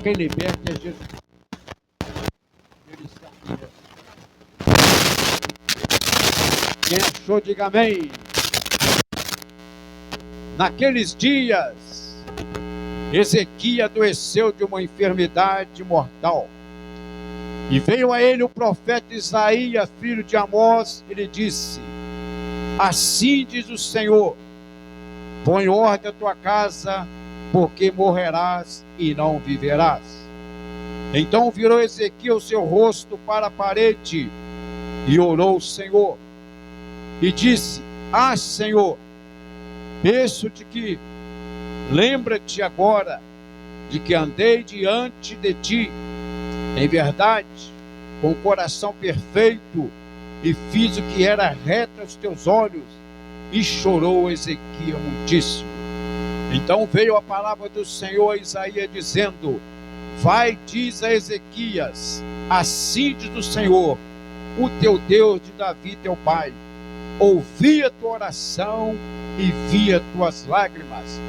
Quem liberta é Jesus. Ele sabia. Quem achou, diga amém. Naqueles dias, Ezequias adoeceu de uma enfermidade mortal. E veio a ele o profeta Isaías, filho de Amós, e lhe disse: assim diz o Senhor, põe ordem à tua casa, porque morrerás e não viverás. Então virou Ezequias o seu rosto para a parede e orou ao Senhor e disse: ah, Senhor, peço-te que lembra-te agora de que andei diante de ti em verdade, com o coração perfeito, e fiz o que era reto aos teus olhos. E chorou Ezequias muitíssimo. Então veio a palavra do Senhor a Isaías dizendo: vai, diz a Ezequias, assim diz o Senhor, o teu Deus de Davi teu pai, ouvi a tua oração e vi as tuas lágrimas,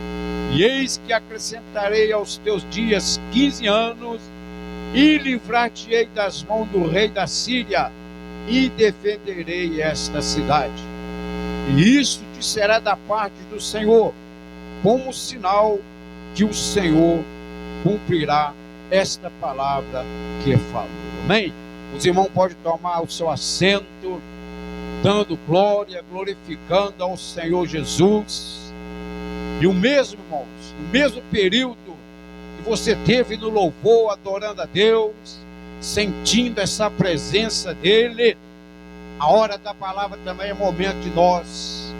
e eis que acrescentarei aos teus dias 15 anos, e livrar-te-ei das mãos do rei da Síria, e defenderei esta cidade. E isso te será da parte do Senhor, como sinal que o Senhor cumprirá esta palavra que falou. Amém? Os irmãos podem tomar o seu assento, dando glória, glorificando ao Senhor Jesus. E o mesmo, irmãos, o mesmo período que você teve no louvor, adorando a Deus, sentindo essa presença dEle, a hora da palavra também é momento de nós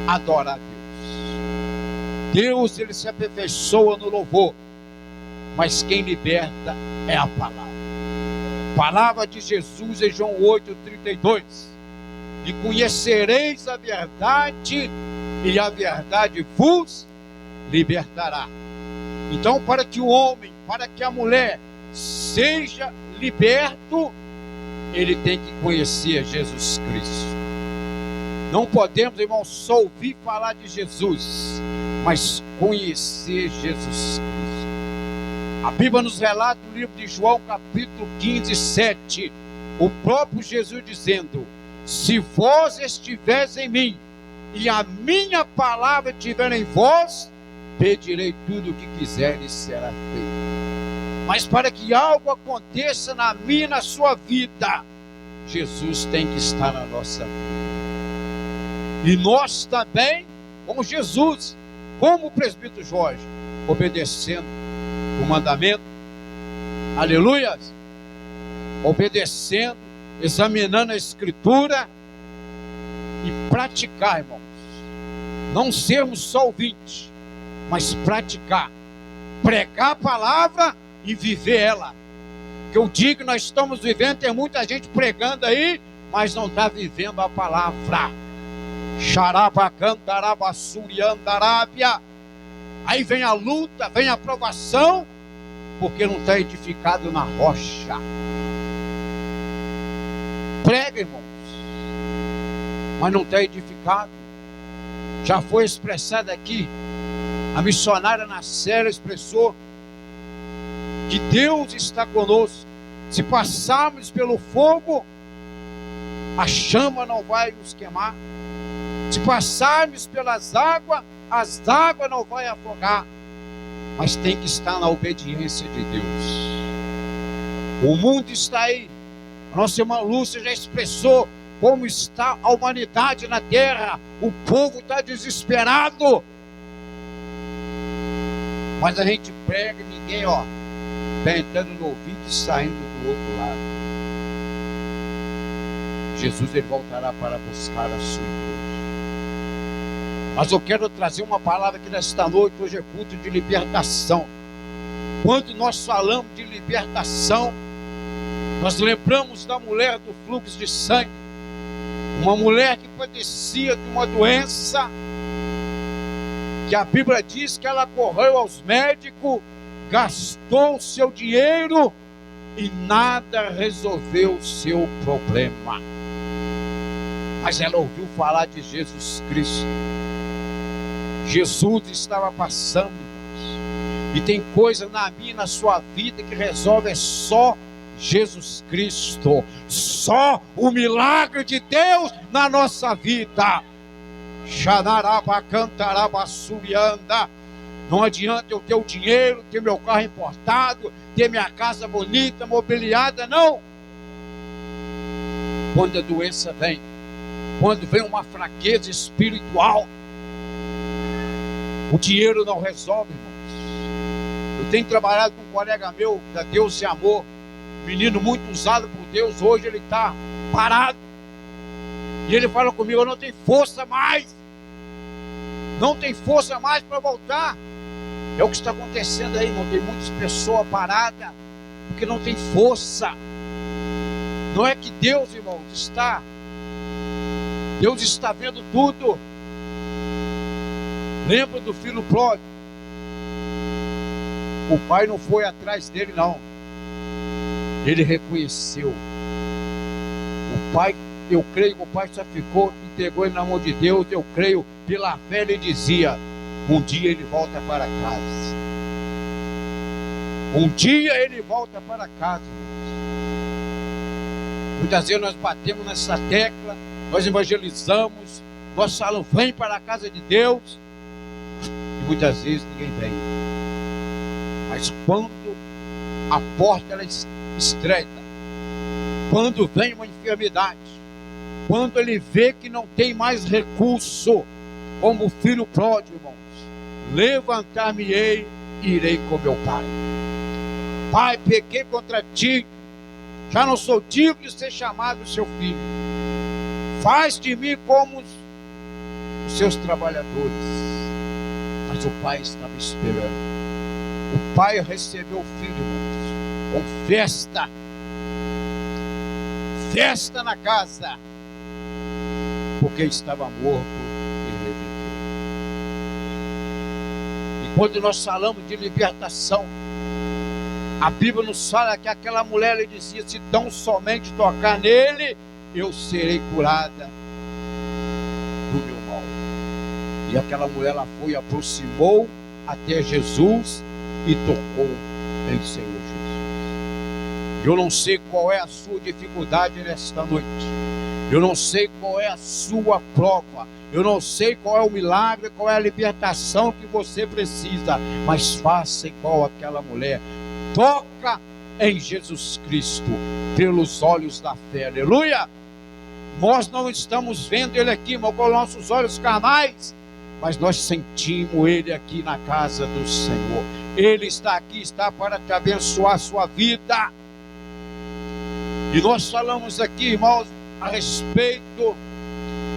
adorar a Deus. Deus, Ele se aperfeiçoa no louvor, mas quem liberta é a palavra. Palavra de Jesus em João 8:32. E conhecereis a verdade, e a verdade vos libertará. Então, para que o homem, para que a mulher seja liberto, ele tem que conhecer Jesus Cristo. Não podemos, irmão, só ouvir falar de Jesus, mas conhecer Jesus Cristo. A Bíblia nos relata no livro de João, capítulo 15, 7, o próprio Jesus dizendo: se vós estiveres em mim, e a minha palavra estiver em vós, pedirei tudo o que quiseres e será feito. Mas para que algo aconteça na minha e na sua vida, Jesus tem que estar na nossa vida. E nós também, como Jesus, como o presbítero Jorge, obedecendo o mandamento, aleluia, obedecendo, examinando a Escritura e praticar, irmãos. Não sermos só ouvintes, mas praticar, pregar a palavra e viver ela. Que eu digo, nós estamos vivendo, tem muita gente pregando aí, mas não está vivendo a palavra. Xarabacantarabassuriandarábia. Aí vem a luta, vem a provação, porque não está edificado na rocha. Prega, irmãos, mas não está edificado. Já foi expressado aqui, a missionária Nacélia expressou que Deus está conosco. Se passarmos pelo fogo, a chama não vai nos queimar. Se passarmos pelas águas, as águas não vão afogar. Mas tem que estar na obediência de Deus. O mundo está aí. A nossa irmã Lúcia já expressou como está a humanidade na terra. O povo está desesperado. Mas a gente prega e ninguém, está entrando no ouvido e saindo do outro lado. Jesus, ele voltará para buscar a sua igreja. Mas eu quero trazer uma palavra aqui nesta noite. Hoje é culto de libertação. Quando nós falamos de libertação, nós lembramos da mulher do fluxo de sangue. Uma mulher que padecia de uma doença, que a Bíblia diz que ela correu aos médicos, gastou o seu dinheiro e nada resolveu o seu problema. Mas ela ouviu falar de Jesus Cristo. Jesus estava passando, E tem coisa na minha e na sua vida que resolve só Jesus Cristo. Só o milagre de Deus na nossa vida. Não adianta eu ter o dinheiro, ter meu carro importado, ter minha casa bonita, mobiliada, não. Quando a doença vem, quando vem uma fraqueza espiritual, o dinheiro não resolve, irmãos. Eu tenho trabalhado com um colega meu, da Deus e Amor, menino muito usado por Deus, hoje ele está parado. E ele fala comigo, eu não tenho força mais. Não tem força mais para voltar. É o que está acontecendo aí, irmão. Tem muitas pessoas paradas, porque não tem força. Não é que Deus, irmãos, Deus está vendo tudo. Lembra do filho pródigo? O pai não foi atrás dele, não. Ele reconheceu. O pai, eu creio que o pai só ficou, entregou ele na mão de Deus. Eu creio, pela fé ele dizia, um dia ele volta para casa. Um dia ele volta para casa. Muitas vezes nós batemos nessa tecla, nós evangelizamos, nós falamos, vem para a casa de Deus. E muitas vezes ninguém vem. Mas quando a porta ela estreita, quando vem uma enfermidade, quando ele vê que não tem mais recurso, como o filho pródigo, irmãos, levantar-me-ei e irei com meu pai. Pai, pequei contra ti, já não sou digno de ser chamado seu filho. Faz de mim como os seus trabalhadores. Mas o pai estava esperando. O pai recebeu o filho, irmãos, com festa. Festa na casa. Porque estava morto e reviveu. E quando nós falamos de libertação, a Bíblia nos fala que aquela mulher lhe dizia, se tão somente tocar nele, eu serei curada do meu mal. E aquela mulher ela foi, aproximou até Jesus e tocou em Senhor Jesus. Eu não sei qual é a sua dificuldade nesta noite. Eu não sei qual é a sua prova. Eu não sei qual é o milagre, qual é a libertação que você precisa. Mas faça igual aquela mulher. Toca em Jesus Cristo pelos olhos da fé. Aleluia! Nós não estamos vendo Ele aqui, irmão, com nossos olhos carnais, mas nós sentimos Ele aqui na casa do Senhor. Ele está aqui, está para te abençoar a sua vida. E nós falamos aqui, irmãos, a respeito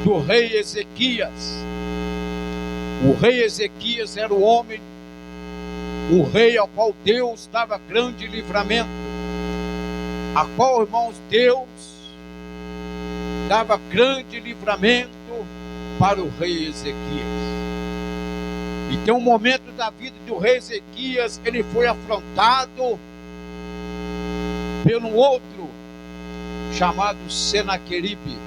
do rei Ezequias. O rei Ezequias era o homem, o rei ao qual Deus dava grande livramento, a qual, irmãos, Deus dava grande livramento para o rei Ezequias. E tem um momento da vida do rei Ezequias, ele foi afrontado pelo outro chamado Senaqueribe,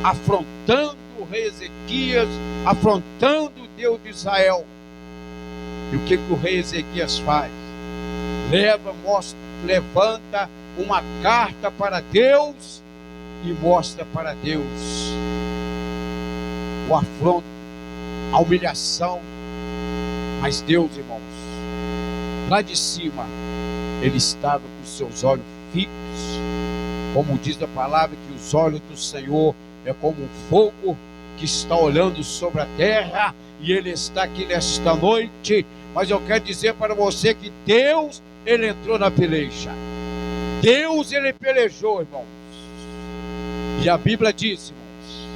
afrontando o rei Ezequias, afrontando o Deus de Israel. E o que o rei Ezequias faz? Levanta uma carta para Deus e mostra para Deus o afronto, a humilhação. Mas Deus, irmãos, lá de cima, ele estava com os seus olhos fixos, como diz a palavra, que os olhos do Senhor é como um fogo que está olhando sobre a terra, e Ele está aqui nesta noite. Mas eu quero dizer para você que Deus, Ele entrou na peleja. Deus, Ele pelejou, irmãos. E a Bíblia diz, irmãos,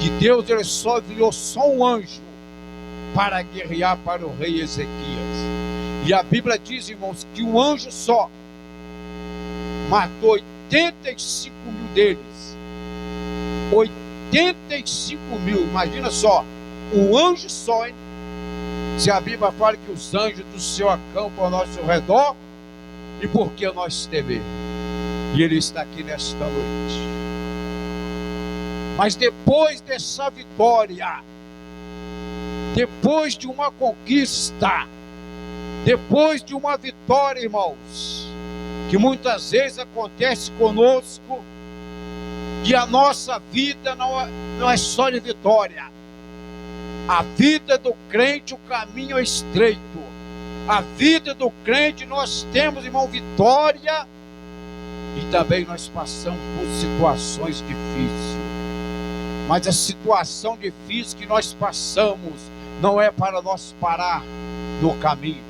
que Deus, Ele só enviou só um anjo para guerrear para o rei Ezequias. E a Bíblia diz, irmãos, que um anjo só matou 85 mil deles. 85 mil, imagina só, um anjo só, hein? Se a Bíblia fala que os anjos do céu acampam ao nosso redor, e por que nós temer? E Ele está aqui nesta noite. Mas depois dessa vitória, depois de uma conquista, Depois de uma vitória, irmãos, que muitas vezes acontece conosco, que a nossa vida não é só de vitória. A vida do crente, o caminho é estreito. A vida do crente, nós temos, irmão, vitória, e também nós passamos por situações difíceis. Mas a situação difícil que nós passamos não é para nós parar no caminho.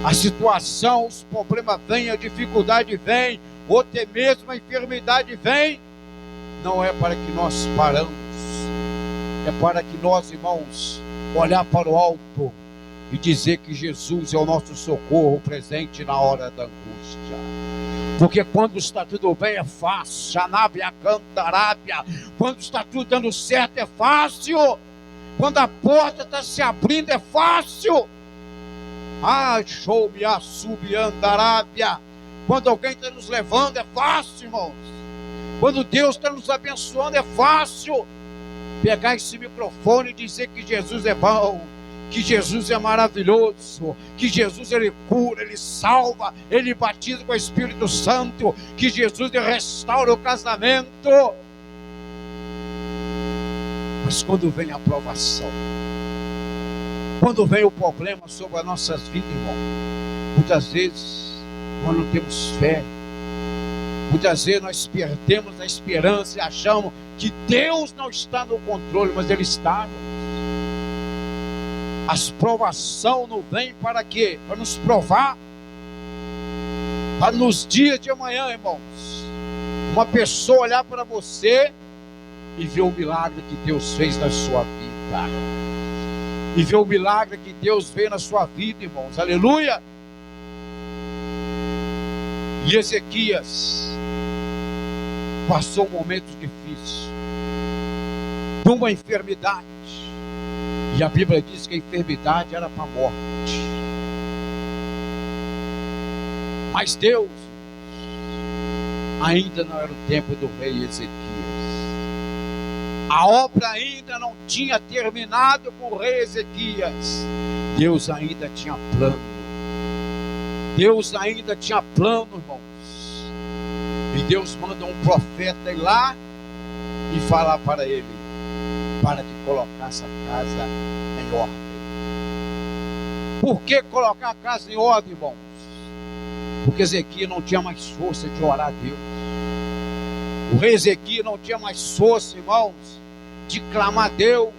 A situação, os problemas vêm, a dificuldade vem, ou até mesmo a enfermidade vem, não é para que nós paramos, é para que nós, irmãos, olhar para o alto e dizer que Jesus é o nosso socorro presente na hora da angústia. Porque quando está tudo bem é fácil, Xanábia, Cantarábia, quando está tudo dando certo é fácil, quando a porta está se abrindo é fácil. Show-me a subiandarábia. Quando alguém está nos levando é fácil, irmãos. Quando Deus está nos abençoando é fácil. Pegar esse microfone e dizer que Jesus é bom, que Jesus é maravilhoso, que Jesus ele cura, ele salva, ele batiza com o Espírito Santo, que Jesus ele restaura o casamento. Mas quando vem a provação, quando vem o problema sobre as nossas vidas, irmão, muitas vezes nós não temos fé, muitas vezes nós perdemos a esperança e achamos que Deus não está no controle, mas Ele está. As provações não vêm para quê? Para nos provar, para nos dias de amanhã, irmãos, uma pessoa olhar para você e ver o milagre que Deus fez na sua vida, e ver o milagre que Deus fez na sua vida, irmãos, aleluia. E Ezequias passou um momento difícil, de uma enfermidade, e a Bíblia diz que a enfermidade era para a morte. Mas Deus, ainda não era o tempo do rei Ezequias, a obra ainda não tinha terminado com o rei Ezequias. Deus ainda tinha plano, Deus ainda tinha plano, irmãos. E Deus manda um profeta ir lá e falar para ele, para que colocasse a casa em ordem. Por que colocar a casa em ordem, irmãos? Porque Ezequias não tinha mais força de orar a Deus. O rei Ezequias não tinha mais força, irmãos, de clamar a Deus,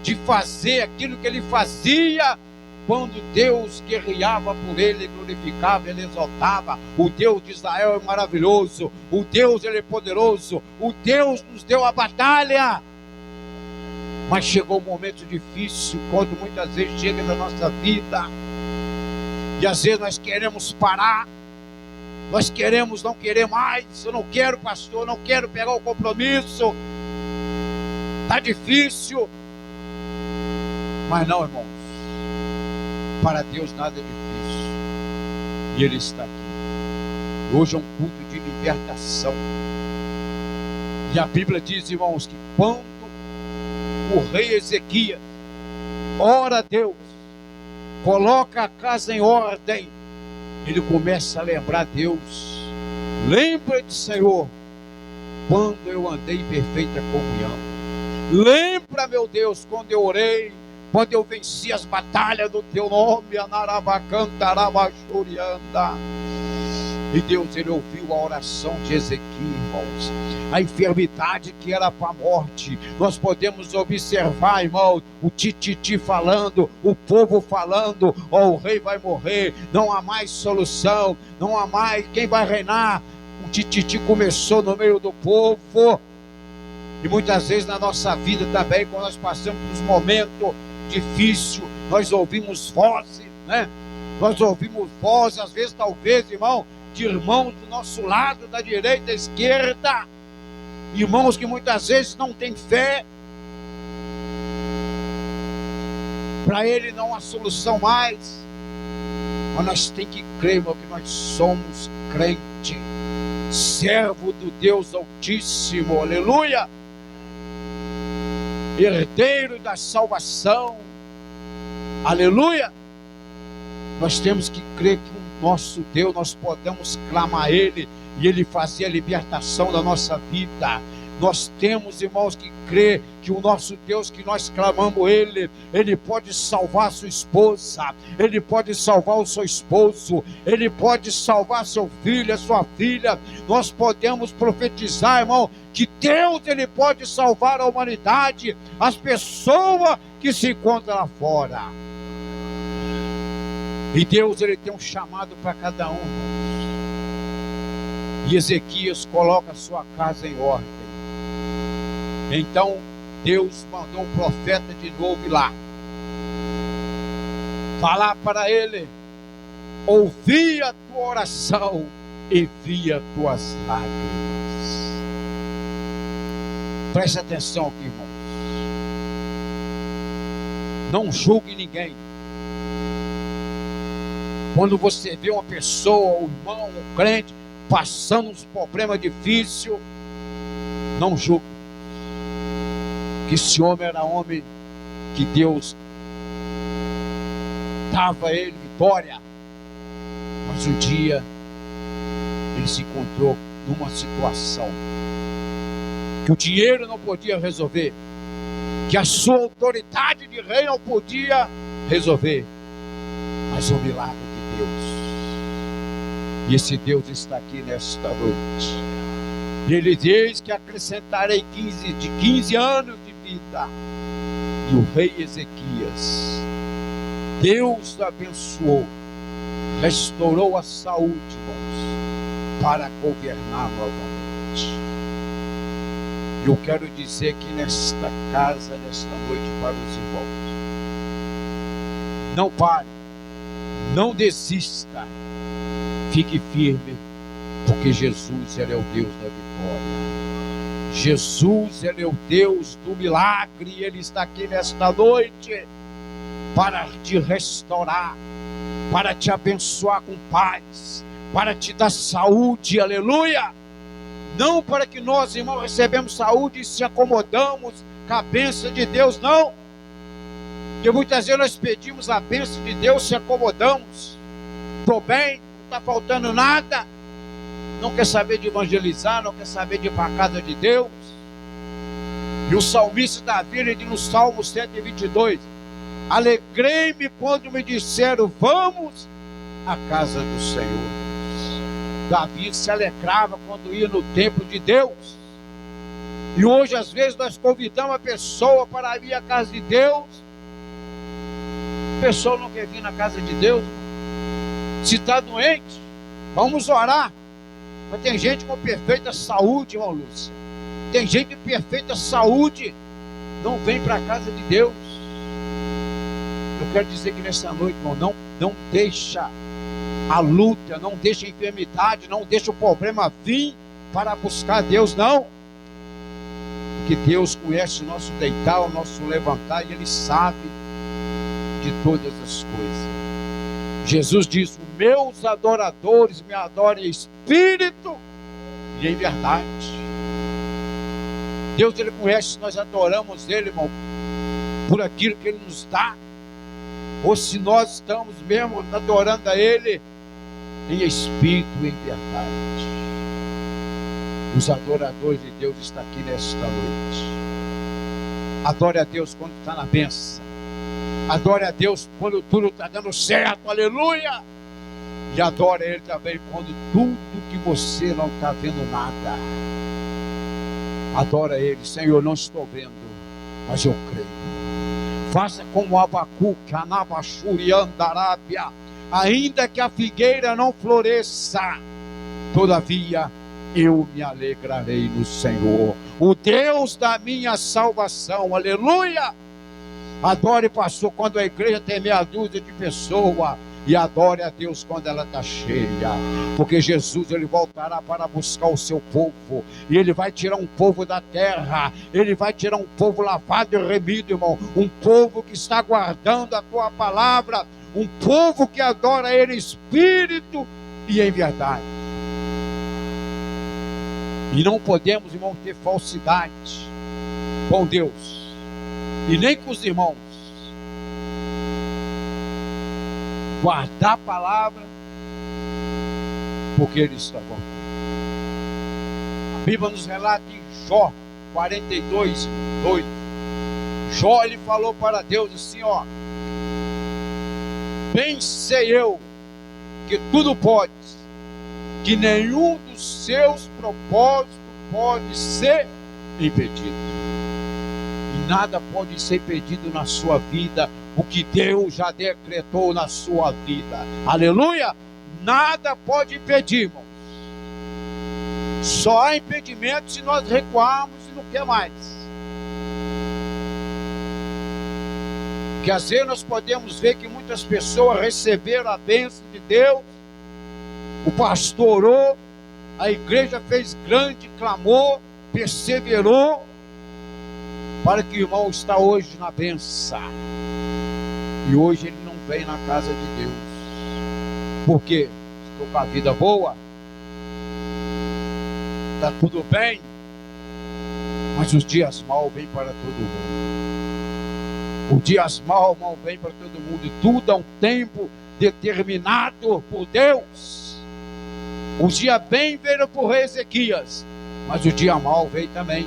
de fazer aquilo que ele fazia quando Deus guerreava por ele, glorificava, ele exaltava. O Deus de Israel é maravilhoso, o Deus ele é poderoso, o Deus nos deu a batalha. Mas chegou um momento difícil, quando muitas vezes chega na nossa vida, e às vezes nós queremos parar, nós queremos não querer mais. Eu não quero, pastor, eu não quero pegar o compromisso, está difícil. Mas não, irmãos, para Deus nada é difícil, e Ele está aqui. Hoje é um culto de libertação, e a Bíblia diz, irmãos, que quando o rei Ezequias ora a Deus, coloca a casa em ordem, ele começa a lembrar a Deus. Lembra-te, Senhor, quando eu andei em perfeita comunhão. Lembra, meu Deus, quando eu orei, quando eu venci as batalhas do teu nome, Anarabacantarabaxurianda. E Deus, ele ouviu a oração de Ezequias, irmãos. A enfermidade que era para a morte, nós podemos observar, irmão, o tititi falando, o povo falando, o rei vai morrer, não há mais solução, não há mais quem vai reinar. O tititi começou no meio do povo. E muitas vezes na nossa vida também, quando nós passamos por um momento difícil, nós ouvimos vozes, né? Nós ouvimos vozes, às vezes, talvez, irmão, de irmãos do nosso lado, da direita, da esquerda, irmãos que muitas vezes não têm fé, para ele não há solução mais, mas nós temos que crer, irmão, que nós somos crente, servo do Deus Altíssimo, aleluia, herdeiro da salvação, aleluia. Nós temos que crer que o nosso Deus, nós podemos clamar a Ele e Ele fazer a libertação da nossa vida. Nós temos, irmãos, que crer que o nosso Deus, que nós clamamos Ele, Ele pode salvar sua esposa, Ele pode salvar o seu esposo, Ele pode salvar seu filho, a sua filha. Nós podemos profetizar, irmão, que Deus, Ele pode salvar a humanidade, as pessoas que se encontram lá fora. E Deus, Ele tem um chamado para cada um. E Ezequias coloca a sua casa em ordem. Então Deus mandou um profeta de novo ir lá, falar para ele: ouvi a tua oração e vi as tuas lágrimas. Preste atenção aqui, irmãos. Não julgue ninguém. Quando você vê uma pessoa, um irmão, um crente, passando uns problemas difíceis, não julgue. Que esse homem era homem que Deus dava a ele vitória. Mas um dia ele se encontrou numa situação que o dinheiro não podia resolver, que a sua autoridade de rei não podia resolver, mas o milagre de Deus. E esse Deus está aqui nesta noite. E Ele diz que acrescentarei 15 anos de vida. E o rei Ezequias, Deus abençoou, restaurou a saúde, irmãos, para governar novamente. E eu quero dizer que nesta casa, nesta noite, para os irmãos, não pare, não desista, fique firme, porque Jesus, Ele é o Deus da vitória. Jesus, Ele é o Deus do milagre. Ele está aqui nesta noite para te restaurar, para te abençoar com paz, para te dar saúde, aleluia. Não para que nós, irmãos, recebemos saúde e se acomodamos com a bênção de Deus, não. Porque muitas vezes nós pedimos a bênção de Deus, se acomodamos. Estou bem, não está faltando nada. Não quer saber de evangelizar, não quer saber de ir para a casa de Deus. E o salmista Davi, ele diz no Salmo 122, alegrei-me quando me disseram, vamos à casa do Senhor. Davi se alegrava quando ia no templo de Deus. E hoje, às vezes, nós convidamos a pessoa para ir à casa de Deus. A pessoa não quer vir na casa de Deus. Se está doente, vamos orar. Mas tem gente com perfeita saúde, irmão Lúcia. Tem gente com perfeita saúde, não vem para a casa de Deus. Eu quero dizer que nessa noite, irmão, não deixa a luta, não deixa a enfermidade, não deixa o problema vir para buscar Deus, não. Porque Deus conhece o nosso deitar, o nosso levantar, e Ele sabe de todas as coisas. Jesus diz, meus adoradores me adoram em espírito e em verdade. Deus, Ele conhece se nós adoramos Ele, irmão, por aquilo que Ele nos dá, ou se nós estamos mesmo adorando a Ele em espírito e em verdade. Os adoradores de Deus estão aqui nesta noite. Adore a Deus quando está na bênção. Adore a Deus quando tudo está dando certo, aleluia. E adore Ele também quando tudo que você não está vendo nada. Adora Ele, Senhor, não estou vendo, mas eu creio. Faça como Abacuque, Anabachuri, Andarábia. Ainda que a figueira não floresça, todavia eu me alegrarei no Senhor, o Deus da minha salvação, aleluia. Adore, pastor, quando a igreja tem meia dúzia de pessoas, e adore a Deus quando ela está cheia, porque Jesus, Ele voltará para buscar o seu povo, e Ele vai tirar um povo da terra, Ele vai tirar um povo lavado e remido, irmão, um povo que está guardando a tua palavra, um povo que adora Ele em espírito e em verdade. E não podemos, irmão, ter falsidade com Deus e nem com os irmãos. guardar a palavra, porque Ele está voltando. A Bíblia nos relata em Jó 42, 2. Jó, ele falou para Deus assim, ó: bem sei eu que tudo pode, que nenhum dos seus propósitos pode ser impedido. E nada pode ser impedido na sua vida, o que Deus já decretou na sua vida. Aleluia! Nada pode impedir, irmãos. Só há impedimento se nós recuarmos e não quer mais. Porque às vezes nós podemos ver que muitas pessoas receberam a bênção de Deus, o pastor orou, a igreja fez grande clamor, perseverou, para que o irmão está hoje na bênção. E hoje ele não vem na casa de Deus. Por quê? Estou com a vida boa, está tudo bem, mas os dias mal vêm para todo mundo. Os dias mal vêm para todo mundo. E tudo é um tempo determinado por Deus. O dia bem veio por rei Ezequias, mas o dia mal veio também.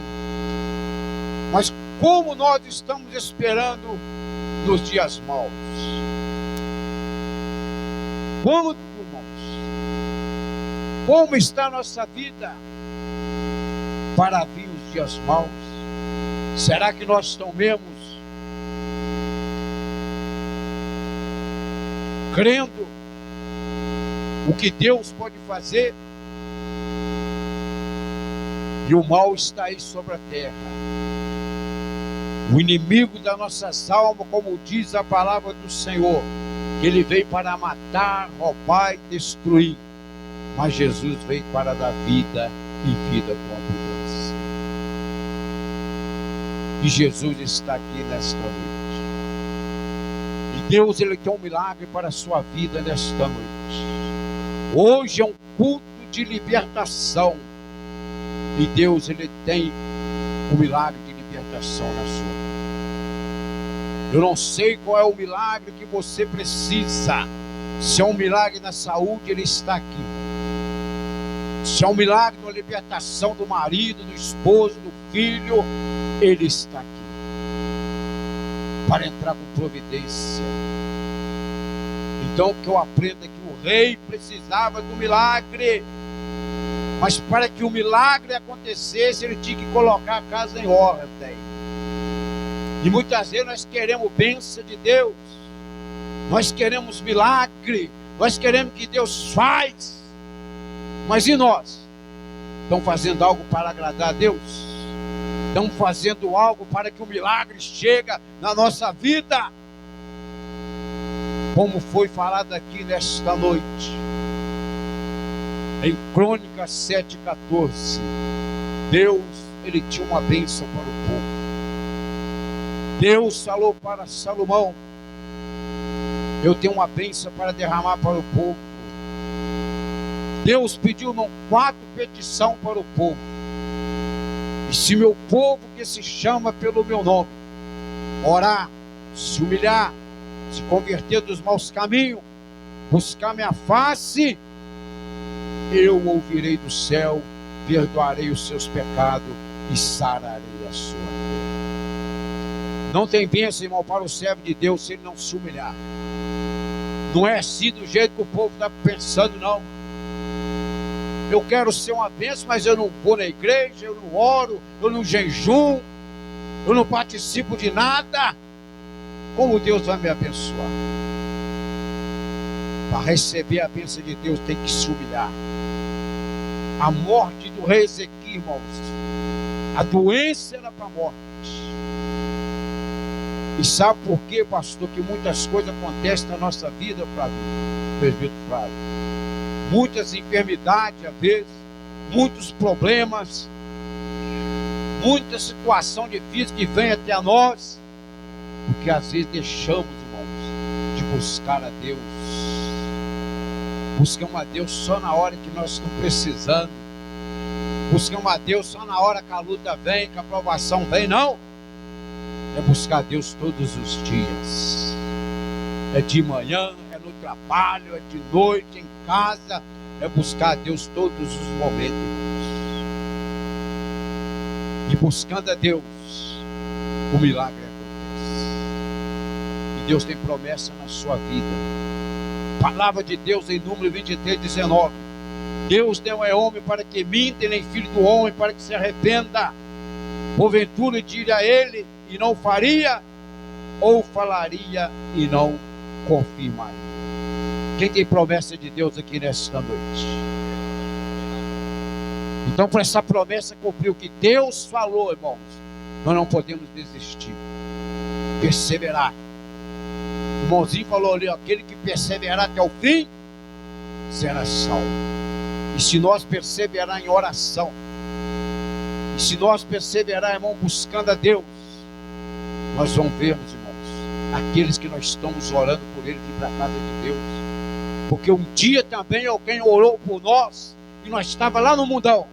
Mas como nós estamos esperando nos dias maus? Como, irmãos? Como está a nossa vida para vir os dias maus? Será que nós tomemos crendo o que Deus pode fazer? E o mal está aí sobre a terra. O inimigo das nossas almas, como diz a palavra do Senhor, ele veio para matar, roubar e destruir. Mas Jesus veio para dar vida e vida com abundância. E Jesus está aqui nesta noite. E Deus, ele tem um milagre para a sua vida nesta noite. Hoje é um culto de libertação. E Deus, ele tem um milagre de libertação na sua vida. Eu não sei qual é o milagre que você precisa. Se é um milagre na saúde, ele está aqui. Se é um milagre na libertação do marido, do esposo, do filho, ele está aqui para entrar com providência. Então, que eu aprenda que o rei precisava do milagre, mas para que o milagre acontecesse, ele tinha que colocar a casa em ordem. E muitas vezes nós queremos bênção de Deus, nós queremos milagre, nós queremos que Deus faz, mas e nós? Estamos fazendo algo para agradar a Deus? Estamos fazendo algo para que o milagre chegue na nossa vida? Como foi falado aqui nesta noite, em Crônicas 7,14, Deus, ele tinha uma bênção para o povo. Deus falou para Salomão: eu tenho uma bênção para derramar para o povo. Deus pediu 4 petições para o povo. E se meu povo, que se chama pelo meu nome, orar, se humilhar, se converter dos maus caminhos, buscar minha face, eu ouvirei do céu, perdoarei os seus pecados e sararei a sua terra. Não tem bênção, irmão, para o servo de Deus se ele não se humilhar. Não é assim do jeito que o povo está pensando, não. Eu quero ser uma bênção, mas eu não vou na igreja, eu não oro, eu não jejum, eu não participo de nada. Como Deus vai me abençoar? Para receber a bênção de Deus tem que se humilhar. A morte do rei Ezequias, irmãos, a doença era para a morte. E sabe por quê, pastor, que muitas coisas acontecem na nossa vida, presbítero Flávio? Muitas enfermidades, às vezes, muitos problemas, muita situação difícil que vem até nós, porque às vezes deixamos, irmãos, de buscar a Deus. Buscamos a Deus só na hora que nós estamos precisando. Buscamos a Deus só na hora que a luta vem, que a provação vem, não. É buscar a Deus todos os dias. É de manhã, é no no trabalho, é de noite, em casa, é buscar a Deus todos os momentos. E buscando a Deus, o milagre acontece. E Deus tem promessa na sua vida. Palavra de Deus em Número 23, 19. Deus não é homem para que minta, nem filho do homem para que se arrependa. Porventura diria ele e não faria, ou falaria e não confirmaria. Quem tem promessa de Deus aqui nesta noite? Então, para essa promessa cumprir o que Deus falou, irmãos, nós não podemos desistir. Perseverar. O irmãozinho falou ali, aquele que perseverar até o fim, será salvo. E se nós perseverar em oração, e se nós perseverar, irmão, buscando a Deus, nós vamos ver, irmãos, aqueles que nós estamos orando por eles vir para a casa de Deus. Porque um dia também alguém orou por nós, e nós estávamos lá no mundão,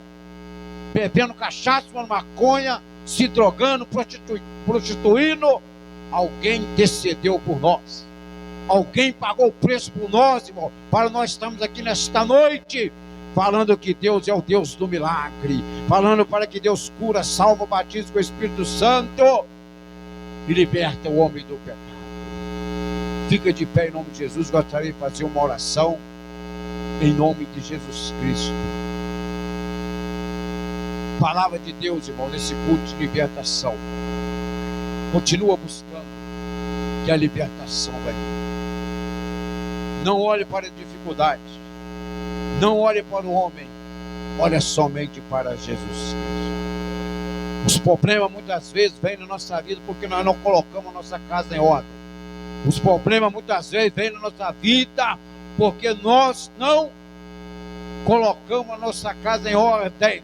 bebendo cachaça, fumando maconha, se drogando, prostituindo. Alguém intercedeu por nós. Alguém pagou o preço por nós, irmão. Para nós estamos aqui nesta noite, falando que Deus é o Deus do milagre. Falando para que Deus cura, salva, batiza com o Espírito Santo e liberta o homem do pecado. Fica de pé em nome de Jesus. Gostaria de fazer uma oração em nome de Jesus Cristo. Palavra de Deus, irmão, nesse culto de libertação. Continua buscando, que a libertação vai vir. Não olhe para a dificuldade. Não olhe para o homem. Olha somente para Jesus Cristo. Os problemas muitas vezes vêm na nossa vida porque nós não colocamos a nossa casa em ordem. Os problemas muitas vezes vêm na nossa vida porque nós não colocamos a nossa casa em ordem.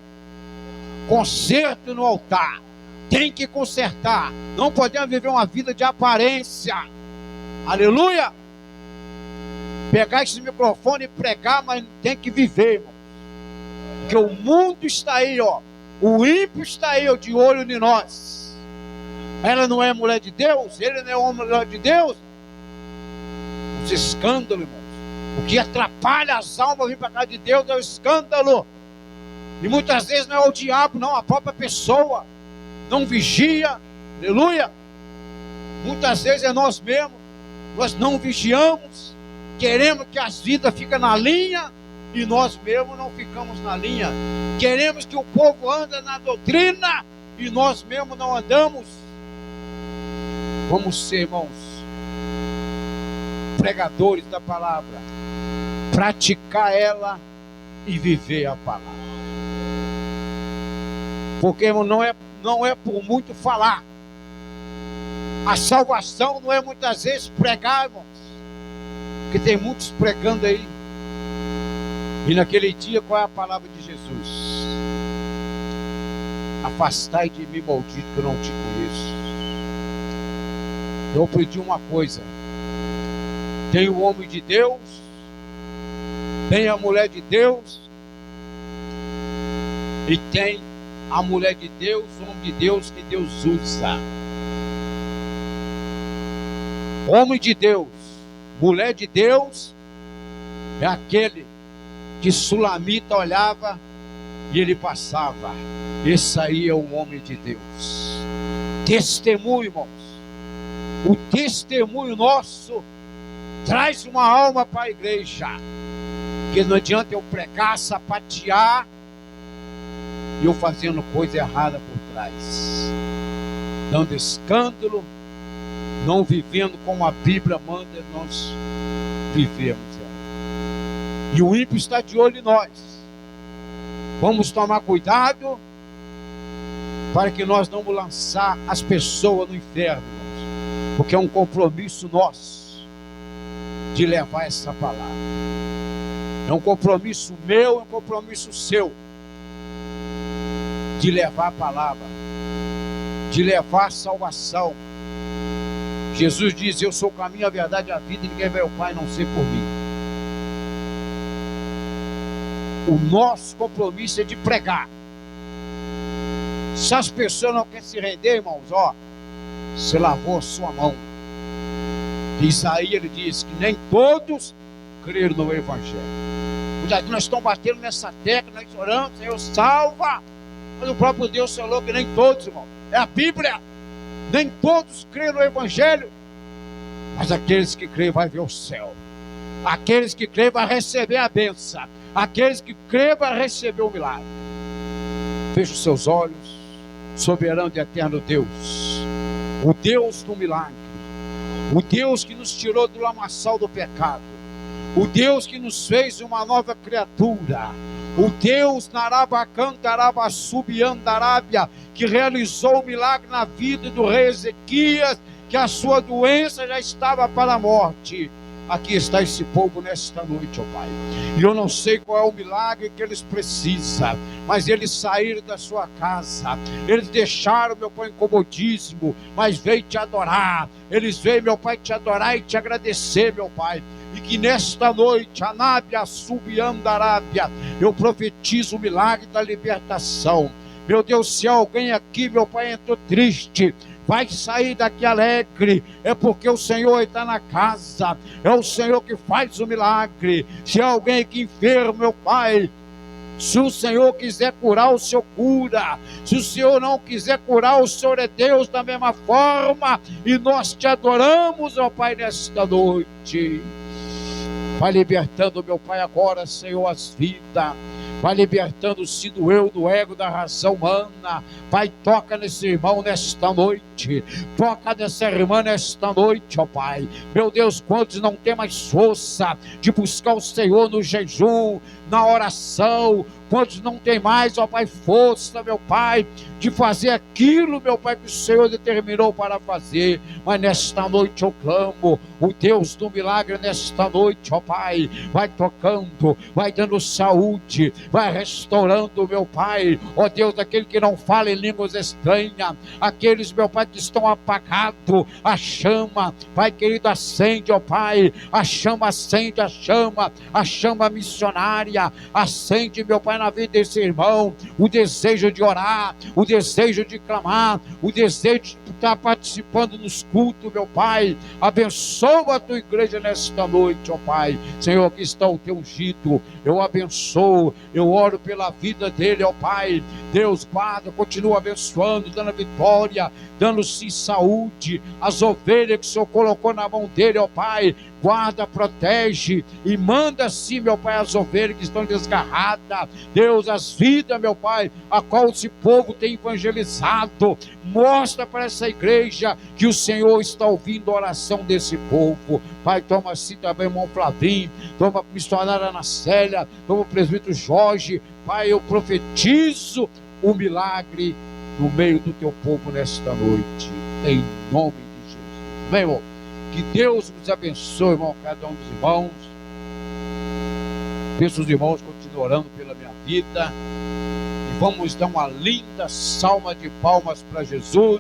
Conserto no altar. Tem que consertar. Não podemos viver uma vida de aparência. Aleluia. Pegar esse microfone e pregar, mas tem que viver, irmão. Porque o mundo está aí, ó. O ímpio está aí, ó, de olho em nós. Ela não é mulher de Deus, ele não é homem de Deus. Os escândalos, irmãos. O que atrapalha as almas vir para casa de Deus é o escândalo. E muitas vezes não é o diabo, não, a própria pessoa. Não vigia, aleluia. Muitas vezes é nós mesmos. Nós não vigiamos. Queremos que as vidas fiquem na linha e nós mesmos não ficamos na linha. Queremos que o povo ande na doutrina e nós mesmos não andamos. Vamos ser, irmãos, pregadores da palavra, praticar ela e viver a palavra. Porque, irmão, não é por muito falar. A salvação não é muitas vezes pregar, irmãos. Porque tem muitos pregando aí. E naquele dia, qual é a palavra de Jesus? Afastai de mim, maldito, que eu não te conheço. Eu aprendi uma coisa. Tem o homem de Deus, tem a mulher de Deus, e tem a mulher de Deus, o homem de Deus que Deus usa. Homem de Deus, mulher de Deus, é aquele que Sulamita olhava e ele passava. Esse aí é o homem de Deus. Testemunho, irmãos. O testemunho nosso traz uma alma para a igreja. Porque não adianta eu pregar, sapatear e eu fazendo coisa errada por trás, dando escândalo, não vivendo como a Bíblia manda nós vivemos. E o ímpio está de olho em nós. Vamos tomar cuidado para que nós não lançar as pessoas no inferno, porque é um compromisso nosso de levar essa palavra. É um compromisso meu, é um compromisso seu de levar a palavra, de levar a salvação. Jesus diz: eu sou o caminho, a verdade e a vida, e ninguém vai ao Pai a não ser por mim. O nosso compromisso é de pregar. Se as pessoas não querem se render, irmãos, ó, você lavou a sua mão. Isaías, ele diz que nem todos creram no Evangelho. Nós estamos batendo nessa tecla, nós oramos, Senhor, salva. Mas o próprio Deus falou que nem todos, irmão. É a Bíblia. Nem todos creem no Evangelho. Mas aqueles que creem vão ver o céu. Aqueles que creem vão receber a bênção. Aqueles que creem vão receber o milagre. Feche os seus olhos. Soberano e eterno Deus. O Deus do milagre. O Deus que nos tirou do lamaçal do pecado. O Deus que nos fez uma nova criatura. O Deus Narabacantarabaçubiandarábia, que realizou o milagre na vida do rei Ezequias, que a sua doença já estava para a morte. Aqui está esse povo nesta noite, ó Pai. E eu não sei qual é o milagre que eles precisam, mas eles saíram da sua casa, eles deixaram, meu Pai, o incomodismo, mas veio te adorar. Eles veio, meu Pai, te adorar e te agradecer, meu Pai. E que nesta noite, Anábia, Subiandarábia, eu profetizo o milagre da libertação. Meu Deus, se alguém aqui, meu Pai, entrou triste, vai sair daqui alegre, é porque o Senhor está na casa, é o Senhor que faz o milagre. Se alguém aqui enfermo, meu Pai, se o Senhor quiser curar, o Senhor cura. Se o Senhor não quiser curar, o Senhor é Deus da mesma forma. E nós te adoramos, ó Pai, nesta noite. Vai libertando, meu Pai, agora, Senhor, as vidas. Vai libertando-se do eu, do ego, da razão humana. Pai, toca nesse irmão nesta noite. Toca nessa irmã nesta noite, ó Pai. Meu Deus, quantos não tem mais força de buscar o Senhor no jejum, na oração? Quantos não tem mais, ó Pai, força, meu Pai, de fazer aquilo, meu Pai, que o Senhor determinou para fazer? Mas nesta noite eu clamo, o Deus do milagre nesta noite, ó Pai, vai tocando, vai dando saúde, vai restaurando, meu Pai, ó Deus, aquele que não fala em línguas estranhas, aqueles, meu Pai, que estão apagados, a chama, Pai querido, acende, ó Pai, a chama acende, a chama missionária, acende, meu Pai, na vida desse irmão, o desejo de orar, o desejo de clamar, o desejo de estar participando nos cultos, meu Pai. Abençoa a tua igreja nesta noite, ó Pai. Senhor, aqui está o teu ungido, eu abençoo, eu oro pela vida dele, ó Pai. Deus guarda, continua abençoando, dando vitória, dando-se saúde, as ovelhas que o Senhor colocou na mão dele, ó Pai. Guarda, protege e manda-se, meu Pai, as ovelhas que estão desgarradas. Deus, as vidas, meu Pai, a qual esse povo tem evangelizado. Mostra para essa igreja que o Senhor está ouvindo a oração desse povo. Pai, toma assim também o irmão Flavinho, toma a missionária Ana Célia, toma o presbítero Jorge. Pai, eu profetizo o milagre no meio do teu povo nesta noite, em nome de Jesus. Amém, irmão? Que Deus nos abençoe, irmão, cada um dos irmãos. Peço os irmãos continuem orando pela minha vida. E vamos dar uma linda salva de palmas para Jesus.